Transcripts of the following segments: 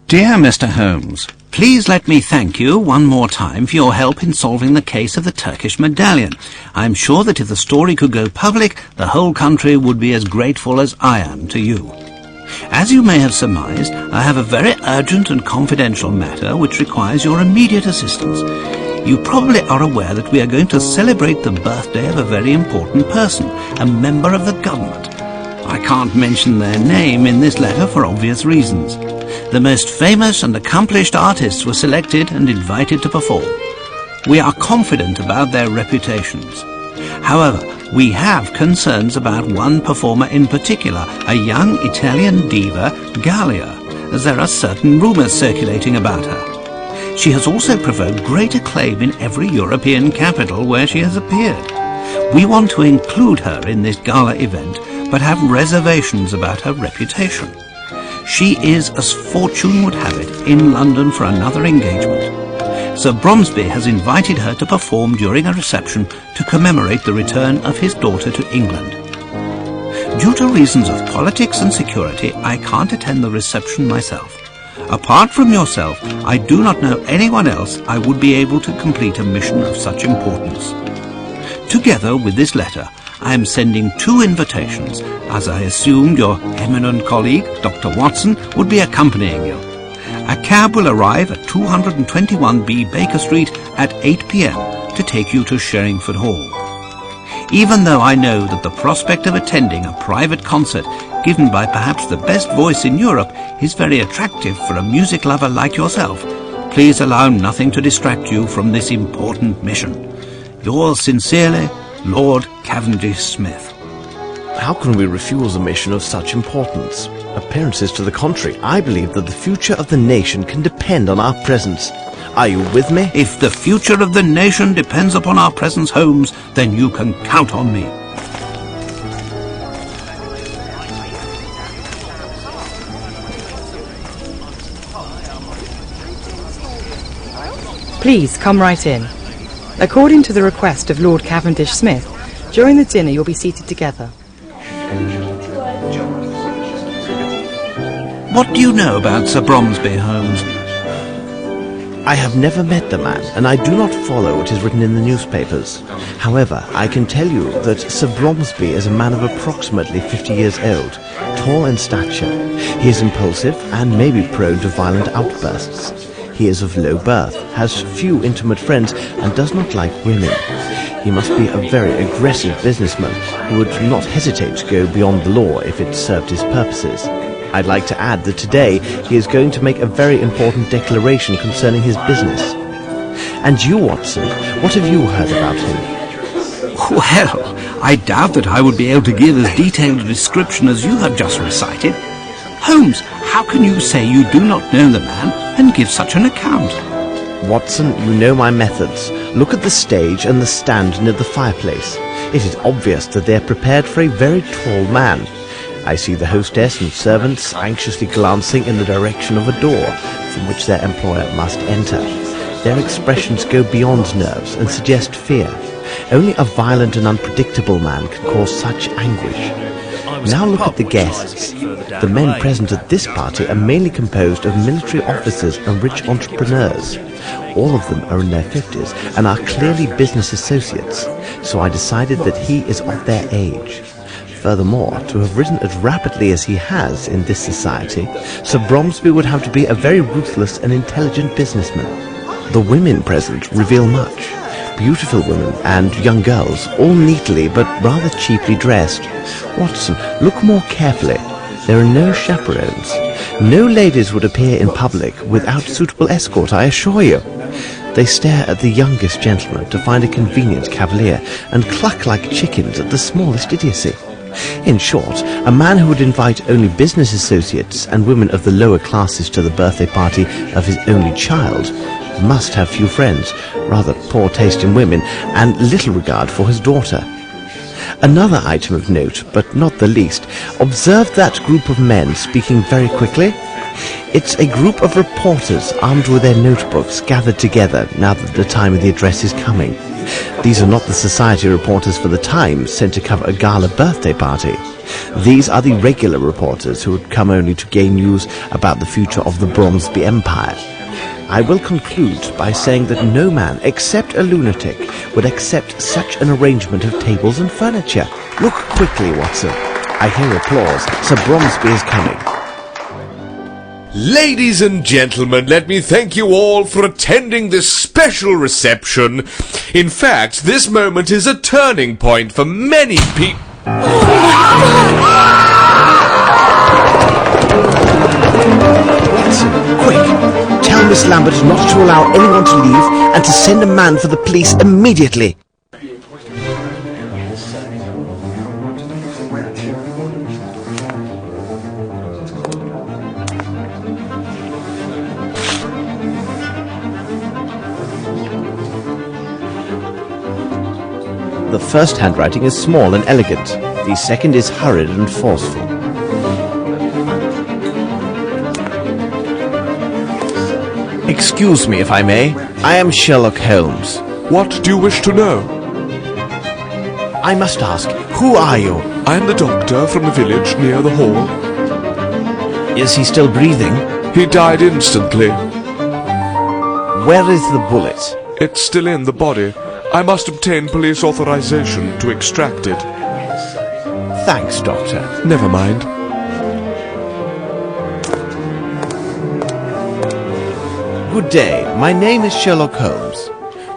Dear Mr. Holmes, please let me thank you one more time for your help in solving the case of the Turkish medallion. I'm sure that if the story could go public, the whole country would be as grateful as I am to you. As you may have surmised, I have a very urgent and confidential matter which requires your immediate assistance. You probably are aware that we are going to celebrate the birthday of a very important person, a member of the government. I can't mention their name in this letter for obvious reasons. The most famous and accomplished artists were selected and invited to perform. We are confident about their reputations. However, we have concerns about one performer in particular, a young Italian diva, Gallia, as there are certain rumours circulating about her. She has also provoked great acclaim in every European capital where she has appeared. We want to include her in this gala event, but have reservations about her reputation. She is, as fortune would have it, in London for another engagement. Sir Bromsby has invited her to perform during a reception to commemorate the return of his daughter to England. Due to reasons of politics and security, I can't attend the reception myself. Apart from yourself, I do not know anyone else I would be able to complete a mission of such importance. Together with this letter, I am sending 2 invitations, as I assumed your eminent colleague, Dr. Watson, would be accompanying you. A cab will arrive at 221B Baker Street at 8 p.m. to take you to Sherringford Hall. Even though I know that the prospect of attending a private concert given by perhaps the best voice in Europe is very attractive for a music lover like yourself, please allow nothing to distract you from this important mission. Yours sincerely, Lord Cavendish Smith. How can we refuse a mission of such importance? Appearances to the contrary, I believe that the future of the nation can depend on our presence. Are you with me? If the future of the nation depends upon our presence, Holmes, then you can count on me. Please come right in. According to the request of Lord Cavendish Smith, during the dinner you'll be seated together. What do you know about Sir Bromsby, Holmes? I have never met the man, and I do not follow what is written in the newspapers. However, I can tell you that Sir Bromsby is a man of approximately 50 years old, tall in stature. He is impulsive and may be prone to violent outbursts. He is of low birth, has few intimate friends, and does not like women. He must be a very aggressive businessman who would not hesitate to go beyond the law if it served his purposes. I'd like to add that today he is going to make a very important declaration concerning his business. And you, Watson, what have you heard about him? Well, I doubt that I would be able to give as detailed a description as you have just recited. Holmes, how can you say you do not know the man and give such an account? Watson, you know my methods. Look at the stage and the stand near the fireplace. It is obvious that they are prepared for a very tall man. I see the hostess and servants anxiously glancing in the direction of a door from which their employer must enter. Their expressions go beyond nerves and suggest fear. Only a violent and unpredictable man can cause such anguish. Now look at the guests. The men present at this party are mainly composed of military officers and rich entrepreneurs. All of them are in their 50s and are clearly business associates, so I decided that he is of their age. Furthermore, to have risen as rapidly as he has in this society, Sir Bromsby would have to be a very ruthless and intelligent businessman. The women present reveal much. Beautiful women and young girls, all neatly but rather cheaply dressed. Watson, look more carefully. There are no chaperones. No ladies would appear in public without suitable escort, I assure you. They stare at the youngest gentleman to find a convenient cavalier and cluck like chickens at the smallest idiocy. In short, a man who would invite only business associates and women of the lower classes to the birthday party of his only child must have few friends, rather poor taste in women, and little regard for his daughter. Another item of note, but not the least, observe that group of men speaking very quickly. It's a group of reporters armed with their notebooks gathered together now that the time of the address is coming. These are not the society reporters for the Times sent to cover a gala birthday party. These are the regular reporters who would come only to gain news about the future of the Bromsby Empire. I will conclude by saying that no man, except a lunatic, would accept such an arrangement of tables and furniture. Look quickly, Watson. I hear applause. Sir Bromsby is coming. Ladies and gentlemen, let me thank you all for attending this special reception. In fact, this moment is a turning point for many people. Watson, quick! Tell Miss Lambert not to allow anyone to leave and to send a man for the police immediately. The first handwriting is small and elegant. The second is hurried and forceful. Excuse me, if I may. I am Sherlock Holmes. What do you wish to know? I must ask, who are you? I am the doctor from the village near the hall. Is he still breathing? He died instantly. Where is the bullet? It's still in the body. I must obtain police authorization to extract it. Thanks, Doctor. Never mind. Good day. My name is Sherlock Holmes.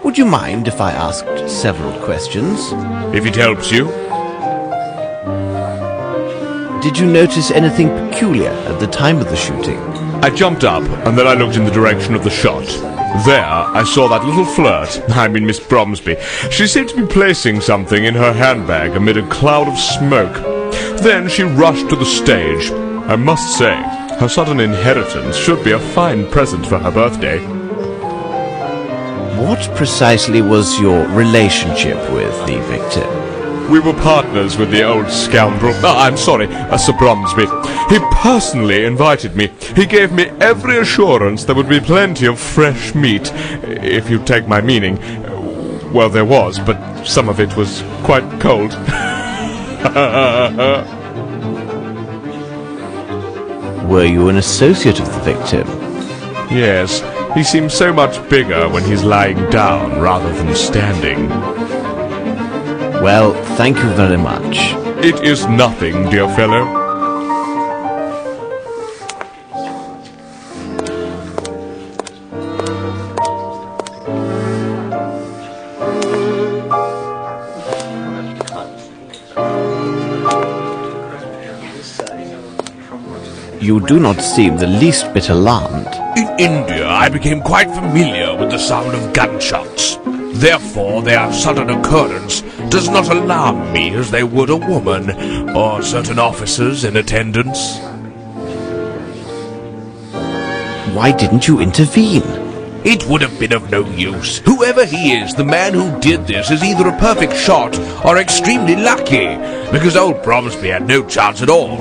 Would you mind if I asked several questions? If it helps you. Did you notice anything peculiar at the time of the shooting? I jumped up, and then I looked in the direction of the shot. There, I saw that little flirt, I mean Miss Bromsby. She seemed to be placing something in her handbag amid a cloud of smoke. Then she rushed to the stage. I must say, her sudden inheritance should be a fine present for her birthday. What precisely was your relationship with the victim? We were partners with the old scoundrel. I'm sorry, Sir Bromsby. He personally invited me. He gave me every assurance there would be plenty of fresh meat, if you take my meaning. Well, there was, but some of it was quite cold. Were you an associate of the victim? Yes, he seems so much bigger when he's lying down rather than standing. Well, thank you very much. It is nothing, dear fellow. You do not seem the least bit alarmed. In India, I became quite familiar with the sound of gunshots. Therefore, their sudden occurrence does not alarm me as they would a woman or certain officers in attendance. Why didn't you intervene? It would have been of no use. Whoever he is, the man who did this is either a perfect shot or extremely lucky, because old Bromsby had no chance at all.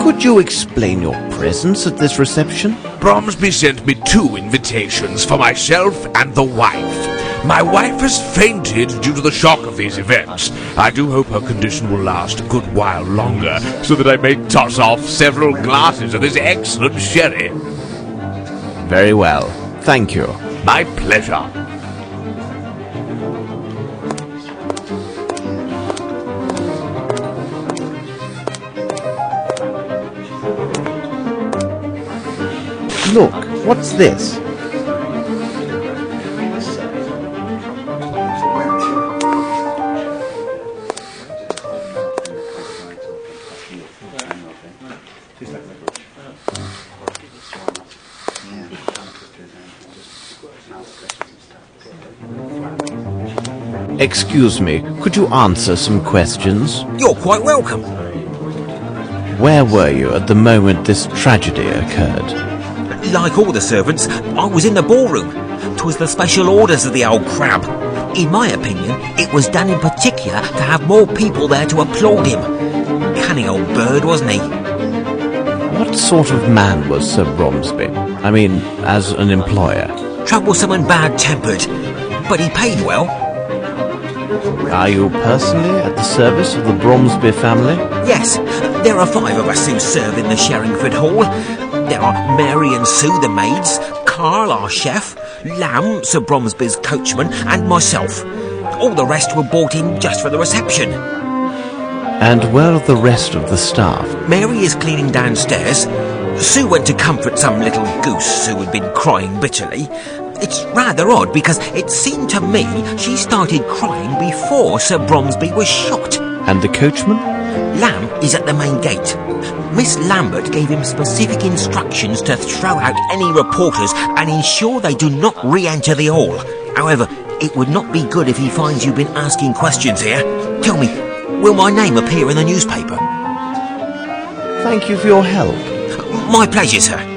Could you explain your presence at this reception? Bromsby sent me 2 invitations for myself and the wife. My wife has fainted due to the shock of these events. I do hope her condition will last a good while longer, so that I may toss off several glasses of this excellent sherry. Very well. Thank you. My pleasure. Look, what's this? Excuse me, could you answer some questions? You're quite welcome. Where were you at the moment this tragedy occurred? Like all the servants, I was in the ballroom. 'Twas the special orders of the old crab. In my opinion, it was done in particular to have more people there to applaud him. Cunning old bird, wasn't he? What sort of man was Sir Bromsby? I mean, as an employer. Troublesome and bad-tempered. but he paid well. Are you personally at the service of the Bromsby family? Yes, there are 5 of us who serve in the Sherringford Hall. There are Mary and Sue, the maids, Carl, our chef, Lamb, Sir Bromsby's coachman, and myself. All the rest were brought in just for the reception. And where are the rest of the staff? Mary is cleaning downstairs. Sue went to comfort some little goose who had been crying bitterly. It's rather odd because it seemed to me she started crying before Sir Bromsby was shot. And the coachman? Lamb is at the main gate. Miss Lambert gave him specific instructions to throw out any reporters and ensure they do not re-enter the hall. However, it would not be good if he finds you've been asking questions here. Tell me, will my name appear in the newspaper? Thank you for your help. My pleasure, sir.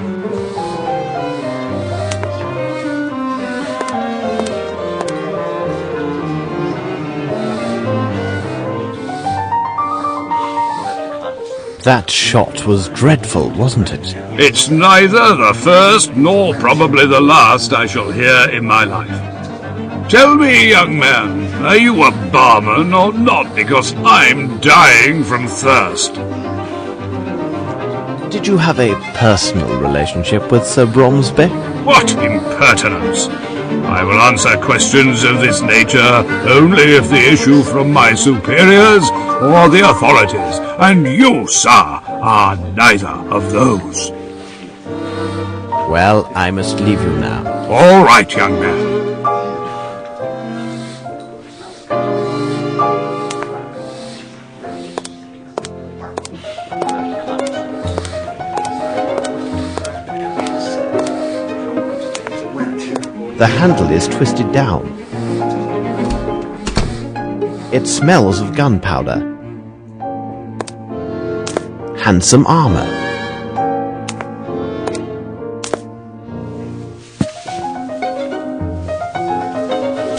That shot was dreadful, wasn't it? It's neither the first nor probably the last I shall hear in my life. Tell me, young man, are you a barman or not? Because I'm dying from thirst. Did you have a personal relationship with Sir Bromsby? What impertinence! I will answer questions of this nature only if they issue from my superiors or the authorities, and you, sir, are neither of those. Well, I must leave you now. All right, young man. The handle is twisted down. It smells of gunpowder. Handsome armor.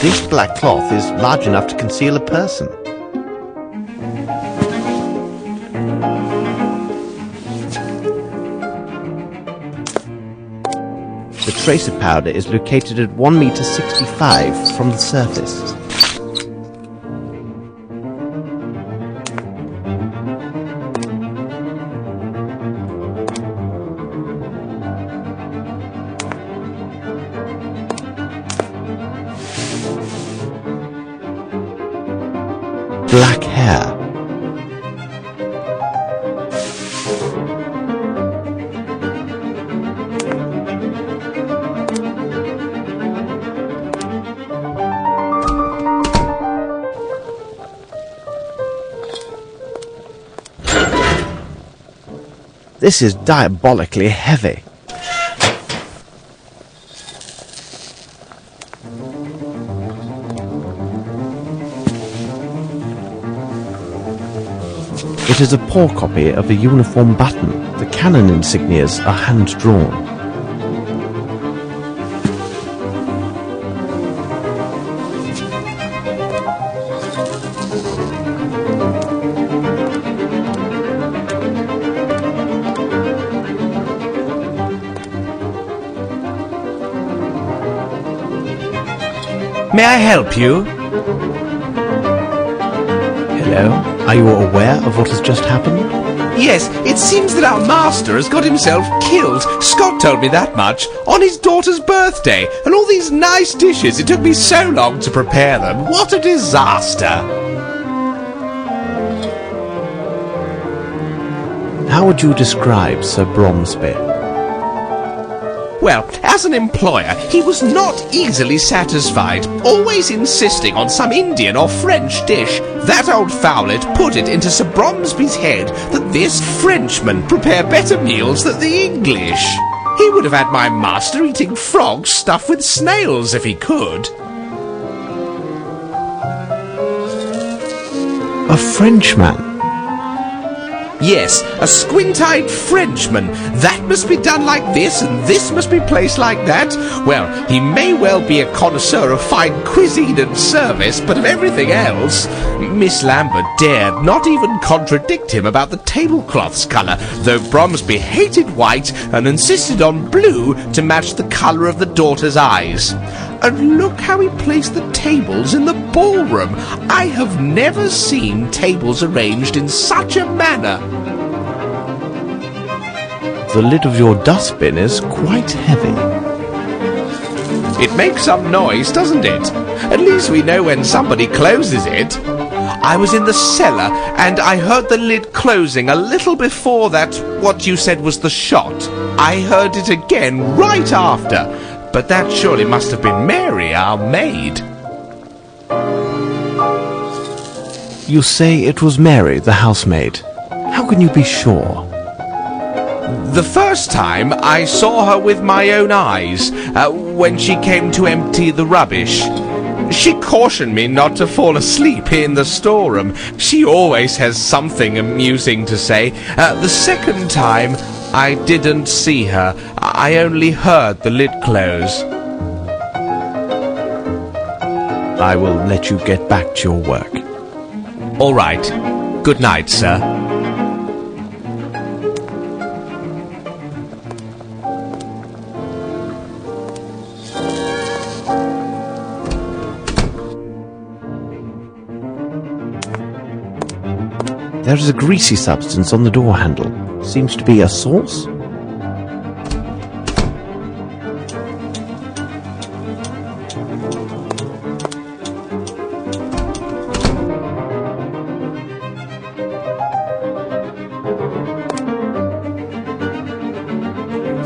This black cloth is large enough to conceal a person. The trace of powder is located at 1 meter 65 from the surface. Black hair. This is diabolically heavy. It is a poor copy of a uniform button. The cannon insignias are hand-drawn. May I help you? Hello? Are you aware of what has just happened? Yes, it seems that our master has got himself killed. Scott told me that much. On his daughter's birthday. And all these nice dishes. It took me so long to prepare them. What a disaster. How would you describe Sir Bromsby? Well, as an employer, he was not easily satisfied, always insisting on some Indian or French dish. That old fowlet put it into Sir Bromsby's head that this Frenchman prepared better meals than the English. He would have had my master eating frogs stuffed with snails if he could. A Frenchman? Yes, a squint-eyed Frenchman. That must be done like this, and this must be placed like that. Well, he may well be a connoisseur of fine cuisine and service, but of everything else, Miss Lambert dared not even contradict him about the tablecloth's colour, though Bromsby hated white and insisted on blue to match the colour of the daughter's eyes. And look how he placed the tables in the ballroom. I have never seen tables arranged in such a manner. The lid of your dustbin is quite heavy. It makes some noise, doesn't it? At least we know when somebody closes it. I was in the cellar, and I heard the lid closing a little before that, what you said was the shot. I heard it again right after, but that surely must have been Mary, our maid. You say it was Mary, the housemaid. How can you be sure? The first time I saw her with my own eyes, when she came to empty the rubbish. She cautioned me not to fall asleep in the storeroom. She always has something amusing to say. The second time, I didn't see her. I only heard the lid close. I will let you get back to your work. All right. Good night, sir. There is a greasy substance on the door handle. Seems to be a sauce.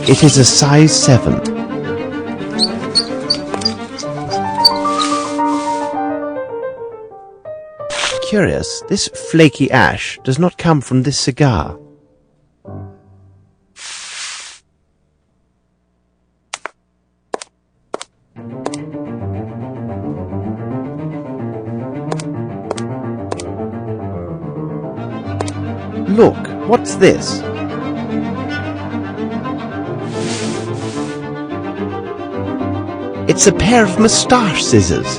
It is a size 7. Curious, this flaky ash does not come from this cigar. Look, what's this? It's a pair of moustache scissors.